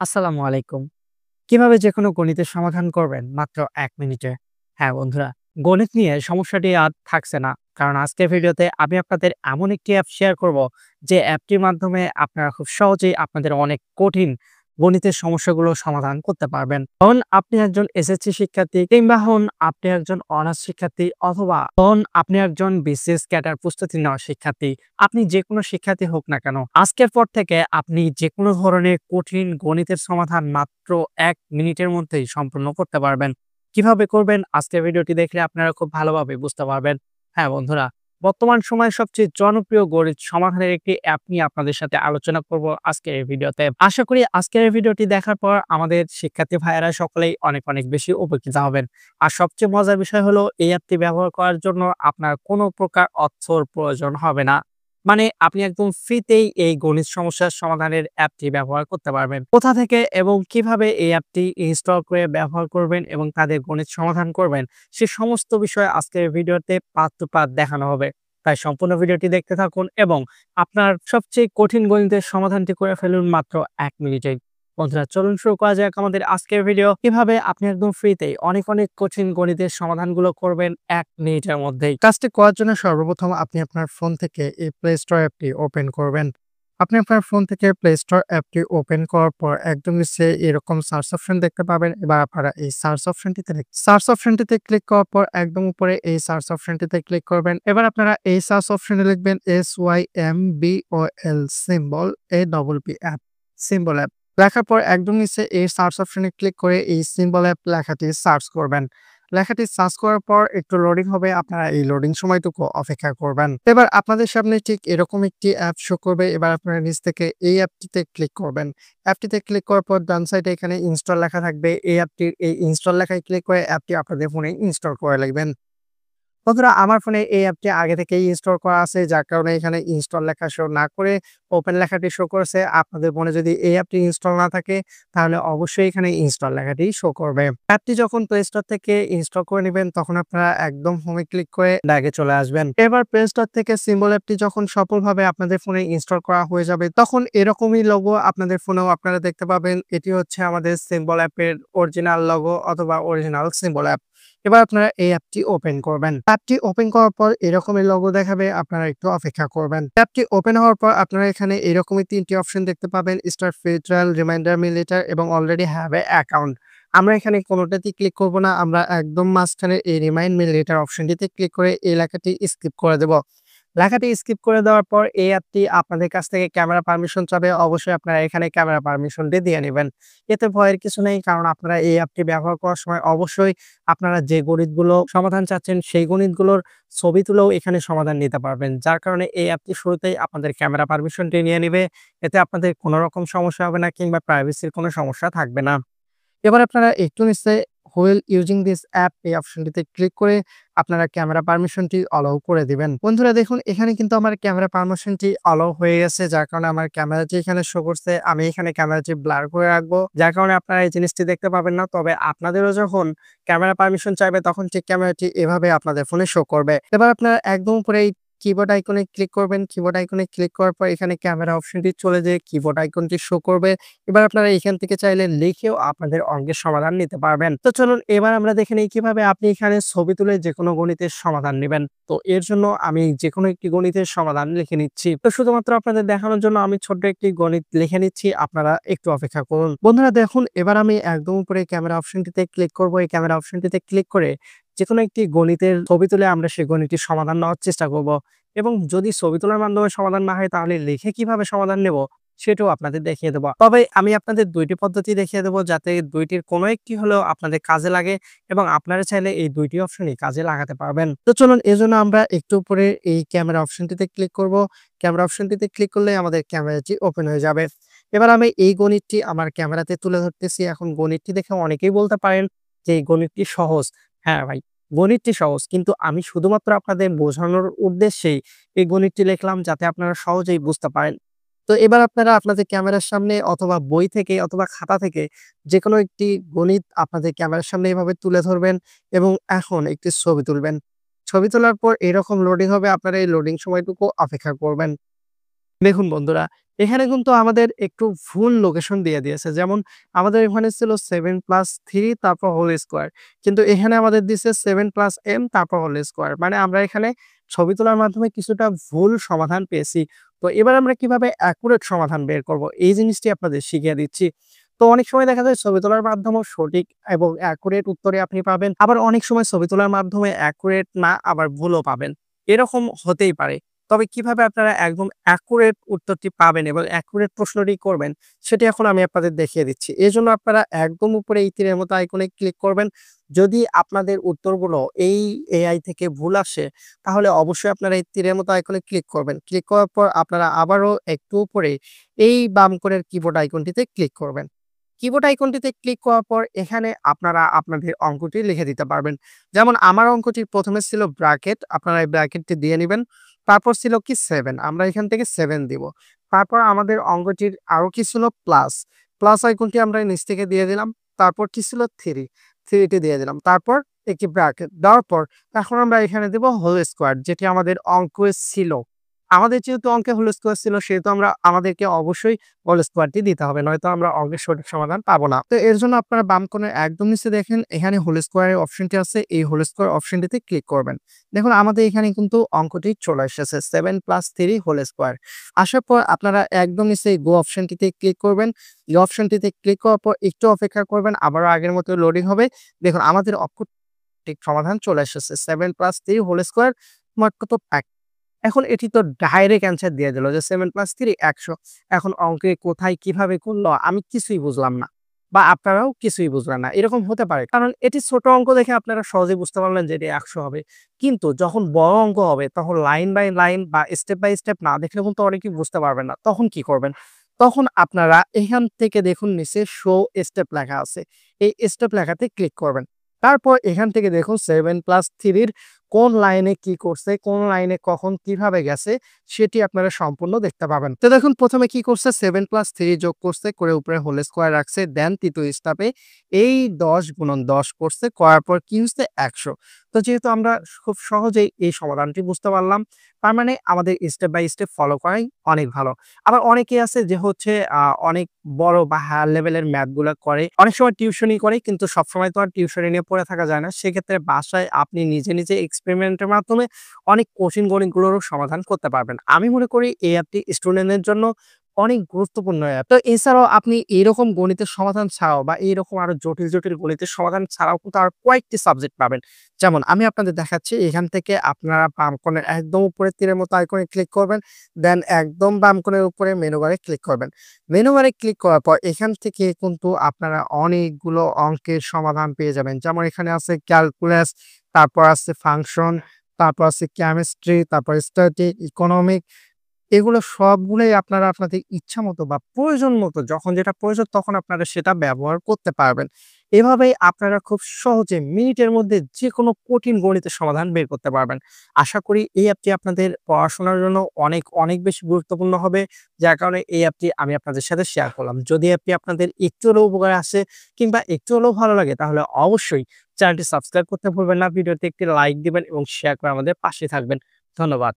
আসসালামু আলাইকুম। কিভাবে যেকোনো গণিতের সমাধান করবেন মাত্র ১ মিনিটে? হ্যাঁ বন্ধুরা, গণিত নিয়ে সমস্যাটি আর থাকছে না। কারণ আজকের ভিডিওতে আমি আপনাদের এমন একটি অ্যাপ শেয়ার করব, যে অ্যাপটির মাধ্যমে আপনারা খুব সহজেই আপনাদের অনেক কঠিন গণিতের সমস্যাগুলো সমাধান করতে পারবেন। হন আপনি একজন এসএসসি শিক্ষার্থী কিংবা হন আপনি একজন অনার্স শিক্ষার্থী অথবা হন আপনি একজন বিসিএস ক্যাডার প্রস্তুতি নেওয়া শিক্ষার্থী। আপনি যেকোনো শিক্ষার্থী হোক না কেন, আজকের পর থেকে আপনি যেকোনো ধরনের কঠিন গণিতের সমাধান মাত্র ১ মিনিটের মধ্যেই সম্পূর্ণ করতে পারবেন। কিভাবে করবেন আজকের ভিডিওটি দেখলে আপনারা খুব ভালোভাবে বুঝতে পারবেন। হ্যাঁ বন্ধুরা, বর্তমান সময়ে সবচেয়ে জনপ্রিয় গণিত সমাধানের একটি অ্যাপ নিয়ে আপনাদের সাথে আলোচনা করব আজকের এই ভিডিওতে। আশা করি আজকের এই ভিডিওটি দেখার পর আমাদের শিক্ষার্থী ভাইয়েরা সকলেই অনেক অনেক বেশি উপকৃত হবেন। আর সবচেয়ে মজার বিষয় হলো এই অ্যাপটি ব্যবহার করার জন্য আপনার কোনো প্রকার অর্থর প্রয়োজন হবে না। মানে আপনি একদম ফ্রিতেই এই গণিত সমস্যার সমাধানের অ্যাপটি ব্যবহার করতে পারবেন। কোথা থেকে এবং কিভাবে এই অ্যাপটি ইনস্টল করে ব্যবহার করবেন এবং তাদের গণিত সমাধান করবেন, সে সমস্ত বিষয় আজকের ভিডিওতে পার্ট টু পার্ট দেখানো হবে। তাই সম্পূর্ণ ভিডিওটি দেখতে থাকুন এবং আপনার সবচেয়ে কঠিন গণিতের সমাধানটি করে ফেলুন মাত্র ১ মিনিটেই। বন্ধুরা চলুন শুরু করা যাক আমাদের আজকের ভিডিও। কিভাবে আপনি একদম ফ্রিতেই অনেক অনেক কঠিন গণিতের সমাধানগুলো করবেন ১ মিনিটের মধ্যেই। কাজটি করার জন্য সর্বপ্রথম আপনি আপনার ফোন থেকে এই প্লে স্টোর অ্যাপটি ওপেন করবেন। আপনি আপনার ফোন থেকে প্লে স্টোর অ্যাপটি ওপেন করার পর একদম নিচে এরকম সার্চ অপশন দেখতে পাবেন। এবার আপনারা এই সার্চ অপশনটিতে ক্লিক করার পর একদম উপরে এই সার্চ অপশনটিতে ক্লিক করবেন। এবার আপনারা এই সার্চ অপশনে লিখবেন SYMBOL symbol APP app, symbol app. লেখার পর একদম নিচে এই সার্চ অপশনে ক্লিক করে এই সিম্বল অ্যাপ লেখাটি সার্চ করবেন। লেখাটি সার্চ করার পর একটু লোডিং হবে, আপনারা এই লোডিং সময়টুকু অপেক্ষা করবেন। এবার আপনাদের সামনে ঠিক এরকম একটি অ্যাপ শো করবে। এবার আপনারা নিচ থেকে এই অ্যাপটিতে ক্লিক করবেন। অ্যাপটিতে ক্লিক করার পর ডান সাইডে এখানে ইনস্টল লেখা থাকবে। এই অ্যাপটির এই ইনস্টল লেখায় ক্লিক করে অ্যাপটি আপনাদের ফোনে ইনস্টল করে লিখবেন। বন্ধুরা আমার ফোনে এই অ্যাপটি আগে থেকেই ইনস্টল করা আছে, যার কারণে এখানে ইনস্টল লেখা শো না করে ওপেন লেখাটি শো করেছে। আপনাদের ফোনে যদি এই অ্যাপটি ইনস্টল না থাকে, তাহলে অবশ্যই এখানে ইনস্টল লেখাটি শো করবে। অ্যাপটি যখন প্লে স্টোর থেকে ইনস্টল করে নেবেন, তখন আপনারা একদম হোমে ক্লিক করে ব্যাগে চলে আসবেন। এবার প্লে স্টোর থেকে সিম্বল অ্যাপটি যখন সফলভাবে আপনাদের ফোনে ইনস্টল করা হয়ে যাবে, তখন এরকমই লোগো আপনাদের ফোনেও আপনারা দেখতে পাবেন। এটি হচ্ছে আমাদের সিম্বল অ্যাপের অরিজিনাল লোগো অথবা অরিজিনাল সিম্বল অ্যাপ। এবার আপনারা এই অ্যাপটি ওপেন করবেন। অ্যাপটি ওপেন করার পর এরকমই লোগো দেখাবে, আপনারা একটু অপেক্ষা করবেন। অ্যাপটি ওপেন হওয়ার পর আপনারা এখানে এরকমই ৩ টি অপশন দেখতে পাবেন: start free trial, reminder me letter এবং অলরেডি হ্যাভ এ অ্যাকাউন্ট। আমরা এখানে কোনোটাতেই ক্লিক করব না। আমরা একদম মাঝখানে এই রিমাইন্ড মি লেটার অপশনটিতে ক্লিক করে এই লেখাটি স্কিপ করে দেব। লেখাটি স্কিপ করে দেওয়ার পর এই অ্যাপটি আপনাদের কাছ থেকে ক্যামেরা পারমিশন চাবে। অবশ্যই আপনারা এখানে ক্যামেরা পারমিশনটি দিয়ে নিবেন। এতে ভয়ের কিছু নেই, কারণ আপনারা এই অ্যাপটি ব্যবহার করার সময় অবশ্যই আপনারা যে গণিতগুলো সমাধান চাচ্ছেন, সেই গণিতগুলোর ছবি তুলেও এখানে সমাধান নিতে পারবেন। যার কারণে এই অ্যাপটি শুরুতেই আপনাদের ক্যামেরা পারমিশনটি নিয়ে নিবে। এতে আপনাদের কোনো রকম সমস্যা হবে না কিংবা প্রাইভেসির কোনো সমস্যা থাকবে না। এবার আপনারা একটু নিচে হুইল ইউজিং দিস অ্যাপ এই অপশনটিতে ক্লিক করে আপনারা ক্যামেরা পারমিশনটি অ্যালাউ করে দিবেন। বন্ধুরা দেখুন, এখানে কিন্তু আমার ক্যামেরা পারমিশনটি অ্যালাউ হয়ে গেছে, যার কারণে আমার ক্যামেরাটি এখানে শো করছে। আমি এখানে ক্যামেরাটি ব্লার করে রাখবো, যার কারণে আপনারা এই জিনিসটি দেখতে পাবেন না। তবে আপনাদেরও যখন ক্যামেরা পারমিশন চাইবে, তখন ঠিক ক্যামেরাটি এভাবে আপনাদের ফোনে শো করবে। এবার আপনারা একদম উপরে এই কিবোর্ড আইকনে ক্লিক করবেন। কিবোর্ড আইকনে ক্লিক করার পর এখানে ক্যামেরা অপশনটি চলে যেয়ে কিবোর্ড আইকনটি শো করবে। এবার আপনারা এখান থেকে চাইলে লিখেও আপনাদের অঙ্কের সমাধান নিতে পারবেন। তো চলুন এবার আমরা দেখে নেই কিভাবে আপনি এখানে ছবি তুলে যেকোনো গণিতের সমাধান নিবেন। তো এর জন্য আমি যেকোনো একটি গণিতের সমাধান লিখে নিচ্ছি। তো শুধুমাত্র আপনাদের দেখানোর জন্য আমি ছোট্ট একটি গণিত লিখে নিচ্ছি, আপনারা একটু অপেক্ষা করুন। বন্ধুরা দেখুন, এবার আমি একদম উপরে ক্যামেরা অপশনটিতে ক্লিক করব। এই ক্যামেরা অপশনটিতে ক্লিক করে যেকোনো একটি গণিতের ছবি তুলে আমরা সেই গণিতটির সমাধান নেওয়ার চেষ্টা করব। এবং যদি ছবি তোলার মাধ্যমে সমাধান না হয়, তাহলে লিখে কিভাবে সমাধান নেব সেটাও আপনাদের দেখিয়ে দেবো। তবে আমি আপনাদের ২ টি পদ্ধতি দেখিয়ে দেবো, যাতে ২ টির কোনো একটি হলেও আপনাদের কাজে লাগে এবং আপনারা চাইলে এই ২ টি অপশনই কাজে লাগাতে পারবেন। তো চলুন এজন্য আমরা একটু উপরে এই ক্যামেরা অপশনটিতে ক্লিক করব। ক্যামেরা অপশনটিতে ক্লিক করলে আমাদের ক্যামেরাটি ওপেন হয়ে যাবে। এবার আমি এই গণিতটি আমার ক্যামেরাতে তুলে ধরতেছি। এখন গণিতটি দেখে অনেকেই বলতে পারেন যে এই গণিতটি সহজ। হ্যাঁ ভাই, গণিতটি সহজ, কিন্তু আমি শুধুমাত্র আপনাদের বোঝানোর উদ্দেশ্যেই এই গণিতটি লিখলাম, যাতে আপনারা সহজেই বুঝতে পারেন। তো এবার আপনারা আপনাদের ক্যামেরার সামনে অথবা বই থেকে অথবা খাতা থেকে যেকোনো একটি গণিত আপনাদের ক্যামেরার সামনে এভাবে তুলে ধরবেন এবং এখন একটি ছবি তুলবেন। ছবি তোলার পর এরকম লোডিং হবে, আপনারা এই লোডিং সময়টুকু অপেক্ষা করবেন। দেখুন বন্ধুরা, এখানে কিন্তু আমাদের একটু ভুল লোকেশন দিয়ে দিয়েছে। যেমন আমাদের এখানে ছিল 7 প্লাস 3 তারপর হোল স্কোয়ার। কিন্তু এখানে আমাদের দিছে 7 প্লাস m তারপর হোল স্কোয়ার। মানে আমরা এখানে ছবি তোলার মাধ্যমে কিছুটা ভুল সমাধান পেয়েছি। তো এবার আমরা কিভাবে অ্যাকুরেট সমাধান বের করব এই জিনিসটি আপনাদের শিখিয়ে দিচ্ছি। তো অনেক সময় দেখা যায় ছবি তোলার মাধ্যমেও সঠিক এবং অ্যাকুরেট উত্তরে আপনি পাবেন। আবার অনেক সময় ছবি তোলার মাধ্যমে অ্যাকুরেট না আবার ভুলও পাবেন। এরকম হতেই পারে। তবে কিভাবে আপনারা একদম অ্যাকুরেট উত্তরটি পাবেন এবং অ্যাকুরেট প্রশ্নটি করবেন সেটি এখন আমি আপনাদের দেখিয়ে দিচ্ছি। এজন্য আপনারা একদম উপরে এই তীরের মতো আইকনে ক্লিক করবেন। যদি আপনাদের উত্তরগুলো এই এআই থেকে ভুল আসে তাহলে অবশ্যই আপনারা এই তীরের মতো আইকনে ক্লিক করবেন। ক্লিক করার পর আপনারা আবারও একটু উপরে এই বাম কোণের কিবোর্ড আইকনটিতে ক্লিক করবেন। কিবোর্ড আইকনটিতে ক্লিক করার পর এখানে আপনারা আপনাদের অঙ্কটি লিখে দিতে পারবেন। যেমন আমার অঙ্কটি ১ম এ ছিল ব্র্যাকেট, আপনারা এই ব্র্যাকেটটি দিয়ে নিবেন। তারপর ছিল কি 7, আমরা এখান থেকে 7 দিব। তারপর আমাদের অঙ্কটির আরো কি ছিল প্লাস, প্লাস আইকনটি আমরা নিচ থেকে দিয়ে দিলাম। তারপর কি ছিল 3, 3 টি দিয়ে দিলাম। তারপর একটি ব্র্যাকেট দেওয়ার পর এখন আমরা এখানে দিব হোল স্কোয়ার যেটি আমাদের অঙ্কে ছিল। আমাদের যেহেতু অঙ্কে হোল স্কোয়ার ছিল সেহেতু আমাদেরকে অবশ্যই হোল স্কোয়ারটি দিতে হবে। নয়তো আমরা অঙ্কের সঠিক সমাধান পাবো না। তো এর জন্য আপনারা বাম কোণের একদম নিচে দেখেন এখানে হোল স্কোয়ারের অপশনটি আছে। এই হোল স্কোয়ার অপশনটিতে ক্লিক করবেন। দেখুন আমাদের এখানে কিন্তু অঙ্কটি চলে এসেছে 7 প্লাস 3 হোল স্কোয়ার। আসার পর আপনারা একদম নিচে গো অপশনটিতে ক্লিক করবেন। এই অপশনটিতে ক্লিক করার পর একটু অপেক্ষা করবেন। আবারও আগের মতো লোডিং হবে। দেখুন আমাদের ঠিক সমাধান চলে এসেছে। 7 প্লাস 3 হোল স্কোয়ার মোট কত ১। এখন এটি তো ডাইরেক্ট অ্যান্সার দিয়ে দিল যে 7 প্লাস 3 100। এখন অঙ্কে কোথায় কিভাবে করলো আমি কিছুই বুঝলাম না। বা আপনারাও কিছুই বুঝলেন না। এরকম হতে পারে। কারণ এটি ছোট অঙ্ক দেখে আপনারা সহজেই বুঝতে পারলেন যে এটি ১০০ হবে। কিন্তু যখন বড় অঙ্ক হবে তখন লাইন বাই লাইন বা স্টেপ বাই স্টেপ না দেখলে কিন্তু অনেকেই বুঝতে পারবেন না। তখন কি করবেন? তখন আপনারা এখান থেকে দেখুন নিচে শো স্টেপ লেখা আছে। এই স্টেপ লেখাতে ক্লিক করবেন। তারপর এখান থেকে দেখুন 7 প্লাস 3 র কোন লাইনে কি করছে, কোন লাইনে কখন কিভাবে গেছে সেটি আপনারা সম্পূর্ণ দেখতে পাবেন। তো দেখুন ১ম এ কি করছে 7 প্লাস 3 যোগ করছে, করে উপরে হোল স্কোয়ার রাখছে। দেন ৩য় স্টেপে এই ১০ গুণন ১০ করছে, করার পর কি হচ্ছে ১০০। তো যেহেতু আমরা খুব সহজেই এই সমাধানটি বুঝতে পারলাম, তার মানে আমাদের স্টেপ বাই স্টেপ ফলো করাই অনেক ভালো। আবার অনেকে আছে যে হচ্ছে অনেক বড় বা হায়ার লেভেলের ম্যাথ গুলা করে। অনেক সময় টিউশনি করে কিন্তু সবসময় তো আর টিউশনি নিয়ে পড়ে থাকা যায় না। সেক্ষেত্রে বাসায় আপনি নিজে, নিজে এক্সপেরিমেন্টের মাধ্যমে অনেক কঠিন গণিতগুলোরও সমাধান করতে পারবেন। আমি মনে করি এই অ্যাপটি স্টুডেন্টদের জন্য অনেক গুরুত্বপূর্ণ অ্যাপ। তো এছাড়াও আপনি এইরকম গণিতের সমাধান ছাড়াও বা এইরকম আরো জটিল, জটিল গণিতের সমাধান ছাড়াও কিন্তু আর কয়েকটি সাবজেক্ট পাবেন। যেমন আমি আপনাদের দেখাচ্ছি এখান থেকে আপনারা বাম কোণের একদম উপরে তীরের মতো আইকনে ক্লিক করবেন। দেন একদম বাম কোণের উপরে মেনু বারে ক্লিক করবেন। মেনু বারে ক্লিক করার পর এখান থেকে কিন্তু আপনারা অনেকগুলো অঙ্কের সমাধান পেয়ে যাবেন। যেমন এখানে আছে ক্যালকুলাস, তারপর আছে ফাংশন, তারপর আছে কেমিস্ট্রি, তারপর স্ট্যাটিক, ইকোনমিক, এগুলো সবগুলোই আপনারা আপনাদের ইচ্ছামতো বা প্রয়োজন মতো যখন যেটা প্রয়োজন তখন আপনারা সেটা ব্যবহার করতে পারবেন। এভাবেই আপনারা খুব সহজে মিনিটের মধ্যে যেকোনো কঠিন গণিতের সমাধান বের করতে পারবেন। আশা করি এই অ্যাপটি আপনাদের পড়াশোনার জন্য অনেক, অনেক বেশি গুরুত্বপূর্ণ হবে। যার কারণে এই অ্যাপটি আমি আপনাদের সাথে শেয়ার করলাম। যদি অ্যাপটি আপনাদের একটু হলেও উপকারে আসে কিংবা একটু হলেও ভালো লাগে তাহলে অবশ্যই চ্যানেলটি সাবস্ক্রাইব করতে ভুলবেন না। ভিডিওতে একটি লাইক দিবেন এবং শেয়ার করে আমাদের পাশে থাকবেন। ধন্যবাদ।